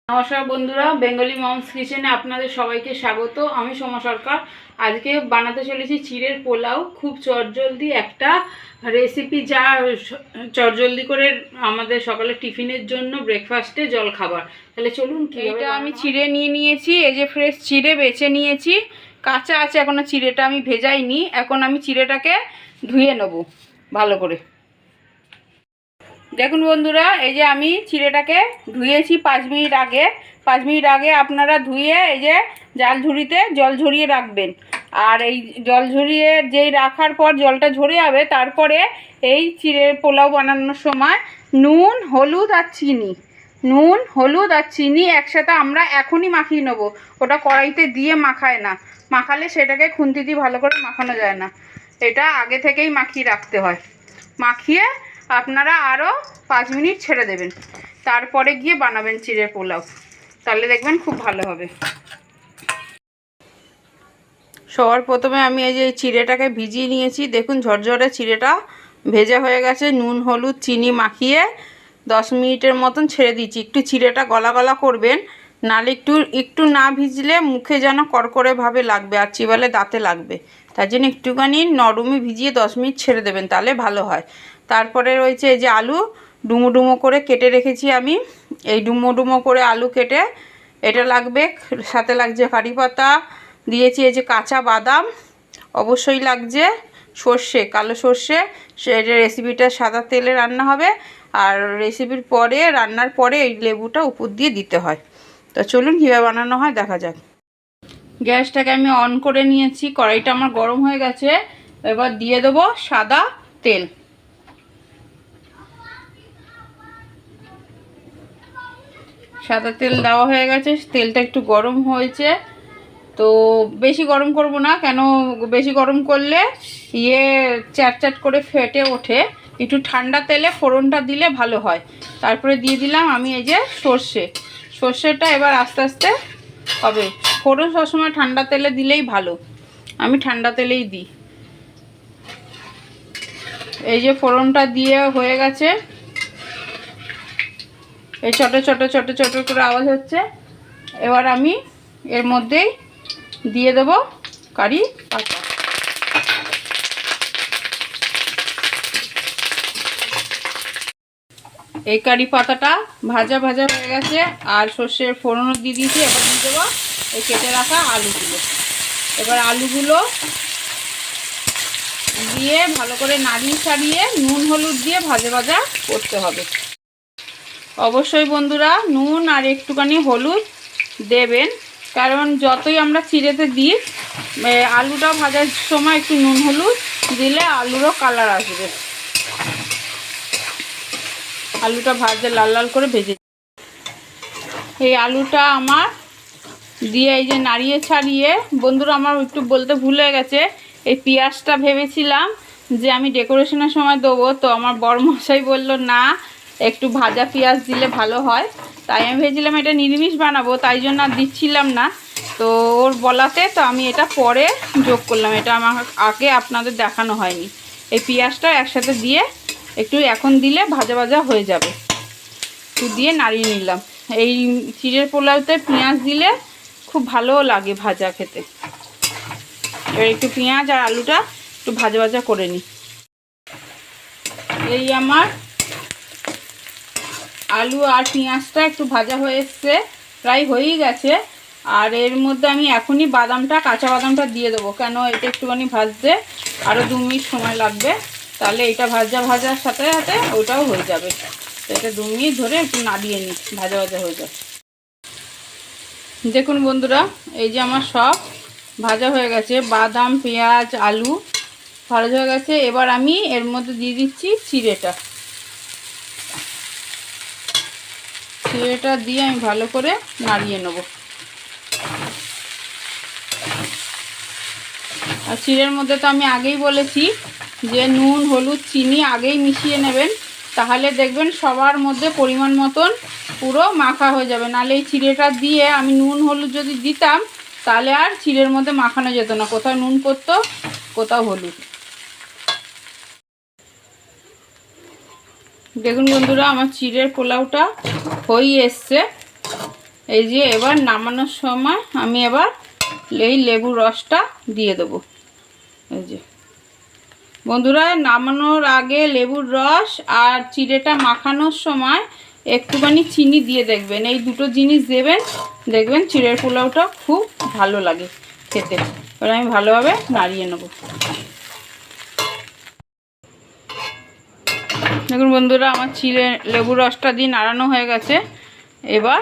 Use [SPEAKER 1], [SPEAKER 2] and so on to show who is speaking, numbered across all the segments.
[SPEAKER 1] নমস্কার বন্ধুরা, Bengali moms কিচেনে আপনাদের সবাইকে স্বাগত। আমি সোমা সরকার। আজকে বানাতে চলেছি চিড়ের পোলাও। খুব চটজলদি একটা রেসিপি, যা চটজলদি করে আমাদের সকালে টিফিনের জন্য, ব্রেকফাস্টে জল খাবার। তাহলে চলুন। এটা আমি চিড়ে নিয়েছি। এই যে ফ্রেশ চিড়ে বেছে নিয়েছি, কাঁচা আছে এখনো, চিড়েটা আমি ভেজাইনি। এখন আমি চিড়েটাকে ধুয়ে নেব ভালো করে। দেখুন বন্ধুরা, এই যে আমি চিড়েটাকে ধুয়েছি 5 মিনিট আগে। 5 মিনিট আগে আপনারা ধুয়ে এই যে জাল ঝুড়িতে জল ঝরিয়ে রাখবেন। আর এই জল ঝরিয়ে যেই রাখার পর জলটা ঝরে যাবে, তারপরে এই চিড়ের পোলাও বানানোর সময় নুন, হলুদ আর চিনি একসাথে আমরা এখনই মাখিয়ে নেবো। ওটা কড়াইতে দিয়ে মাখায় না, মাখালে সেটাকে খুন্তি দিয়ে ভালো করে মাখানো যায় না। এটা আগে থেকেই মাখিয়ে রাখতে হয়। মাখিয়ে আপনারা আরও 5 মিনিট ছেড়ে দেবেন, তারপরে গিয়ে বানাবেন চিড়ের পোলাও। তাহলে দেখবেন খুব ভালো হবে। সবার প্রথমে আমি এই যে চিড়েটাকে ভিজিয়ে নিয়েছি। দেখুন ঝরঝরে চিড়েটা ভেজা হয়ে গেছে। নুন, হলুদ, চিনি মাখিয়ে 10 মিনিটের মতন ছেড়ে দিচ্ছি। একটু চিড়েটা গলা গলা করবেন, নাহলে একটু না ভিজলে মুখে যেন কড়কড়েভাবে লাগবে আর চিবালে দাঁতে লাগবে। তার জন্য একটুখানি নরমে ভিজিয়ে 10 মিনিট ছেড়ে দেবেন, তাহলে ভালো হয়। তারপরে রয়েছে এই যে আলু ডুমো ডুমো করে কেটে রেখেছি আমি। এই ডুমো ডুমো করে আলু কেটে এটা লাগবে। সাথে লাগছে কারি পাতা, দিয়েছি এই যে কাঁচা বাদাম, অবশ্যই লাগছে সর্ষে, কালো সর্ষে। সেটা রেসিপিটা সাদা তেলে রান্না হবে, আর রেসিপির পরে, রান্নার পরে এই লেবুটা উপর দিয়ে দিতে হয়। তো চলুন কীভাবে বানানো হয় দেখা যাক। গ্যাসটাকে আমি অন করে নিয়েছি, কড়াইটা আমার গরম হয়ে গেছে। এবার দিয়ে দেবো সাদা তেল। সাদা তেল দেওয়া হয়ে গেছে, তেলটা একটু গরম হয়েছে। তো বেশি গরম করব না, কেন বেশি গরম করলে চ্যাট করে ফেটে ওঠে। একটু ঠান্ডা তেলে ফোড়নটা দিলে ভালো হয়। তারপরে দিয়ে দিলাম আমি এই যে সর্ষেটা এবার আস্তে আস্তে হবে। ফোড়ন সবসময় ঠান্ডা তেলে দিলেই ভালো, আমি ঠান্ডা তেলেই দিই। এই যে ফোড়নটা দিয়ে হয়ে গেছে, এই ছোটো ছোটো করে আওয়াজ হচ্ছে। এবার আমি এর মধ্যেই দিয়ে দেবো কারি পাতা। এই কারি পাতাটা ভাজা হয়ে গেছে, আর সর্ষের ফোড়নও দিয়ে দিয়েছি। এবার দিয়ে দেবো এই কেটে রাখা আলুগুলো। এবার আলুগুলো দিয়ে ভালো করে নাড়িয়ে ছাড়িয়ে নুন হলুদ দিয়ে ভাজা করতে হবে। অবশ্যই বন্ধুরা নুন আর একটুখানি হলুদ দেবেন, কারণ যতই আমরা চিড়েতে দিই, আলুটা ভাজার সময় একটু নুন হলুদ দিলে আলুরও কালার আসবে। আলুটা ভাজা লাল লাল করে ভেজে, এই আলুটা আমার দিয়ে এই যে নাড়িয়ে ছাড়িয়ে, বন্ধুরা আমার একটু বলতে ভুলে গেছে, এই পেঁয়াজটা ভেবেছিলাম যে আমি ডেকোরেশনের সময় দেবো, তো আমার বড়মশাই বলল না, একটু ভাজা পেঁয়াজ দিলে ভালো হয়। তাই আমি ভেবেছিলাম এটা নিরামিষ বানাবো, তাই জন্য আর দিচ্ছিলাম না। তো ওর বলাতে তো আমি এটা পরে যোগ করলাম, এটা আমার আগে আপনাদের দেখানো হয়নি। এই পেঁয়াজটা একসাথে দিয়ে একটু এখন দিলে ভাজা হয়ে যাবে। একটু দিয়ে নাড়িয়ে নিলাম। এই চিড়ের পোলাওতে পেঁয়াজ দিলে খুব ভালো লাগে ভাজা খেতে। এবার একটু পেঁয়াজ আর আলুটা একটু ভাজা করে নিই। এই আমার আলু আর পেঁয়াজটা একটু ভাজা হয়ে এসছে, প্রায় হয়েই গেছে। আর এর মধ্যে আমি এখনই কাঁচা বাদামটা দিয়ে দেবো, কেন এটা একটুখানি ভাজতে আরও 2 মিনিট সময় লাগবে। তাহলে এটা ভাজার সাথে সাথে ওটাও হয়ে যাবে। তো এটা 2 মিনিট ধরে একটু নাড়িয়ে নিই, ভাজা হয়ে যায়। দেখুন বন্ধুরা, এই যে আমার সব ভাজা হয়ে গেছে, বাদাম, পেঁয়াজ, আলু ভাজা হয়ে গেছে। এবার আমি এর মধ্যে দিয়ে দিচ্ছি চিড়েটা দিয়ে আমি ভালো করে নাড়িয়ে নেব। আর চিড়ের মধ্যে তো আমি আগেই বলেছি যে নুন হলুদ চিনি আগেই মিশিয়ে নেবেন, তাহলে দেখবেন সবার মধ্যে পরিমাণ মতন পুরো মাখা হয়ে যাবে। নাহলে এই চিড়েটা দিয়ে আমি নুন হলুদ যদি দিতাম, তাহলে আর চিড়ের মধ্যে মাখানো যেত না, কোথাও নুন পড়তো কোথাও হলুদ। দেখুন বন্ধুরা, আমার চিড়ের পোলাওটা হয়ে এসছে। এই যে এবার নামানোর সময় আমি এবার এই লেবুর রসটা দিয়ে দেবো। এই যে বন্ধুরা, নামানোর আগে লেবুর রস আর চিড়েটা মাখানোর সময় একটুখানি চিনি দিয়ে দেখবেন, এই দুটো জিনিস দেবেন, দেখবেন চিড়ের পোলাওটা খুব ভালো লাগে খেতে। এবার আমি ভালোভাবে নাড়িয়ে নেব। দেখুন বন্ধুরা, আমার চিড়ে লেবুর রসটা দিয়ে নাড়ানো হয়ে গেছে। এবার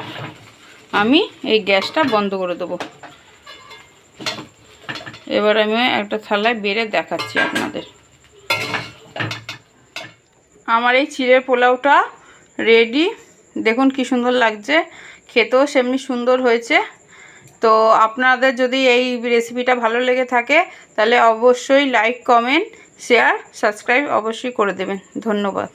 [SPEAKER 1] আমি এই গ্যাসটা বন্ধ করে দেবো। এবার আমি একটা থালায় বেড়ে দেখাচ্ছি আপনাদের। আমার এই চিড়ের পোলাওটা রেডি। দেখুন কি সুন্দর লাগছে, খেতেও সেমনি সুন্দর হয়েছে। তো আপনাদের যদি এই রেসিপিটা ভালো লেগে থাকে তাহলে অবশ্যই লাইক, কমেন্ট, শেয়ার, সাবস্ক্রাইব অবশ্যই করে দেবেন। ধন্যবাদ।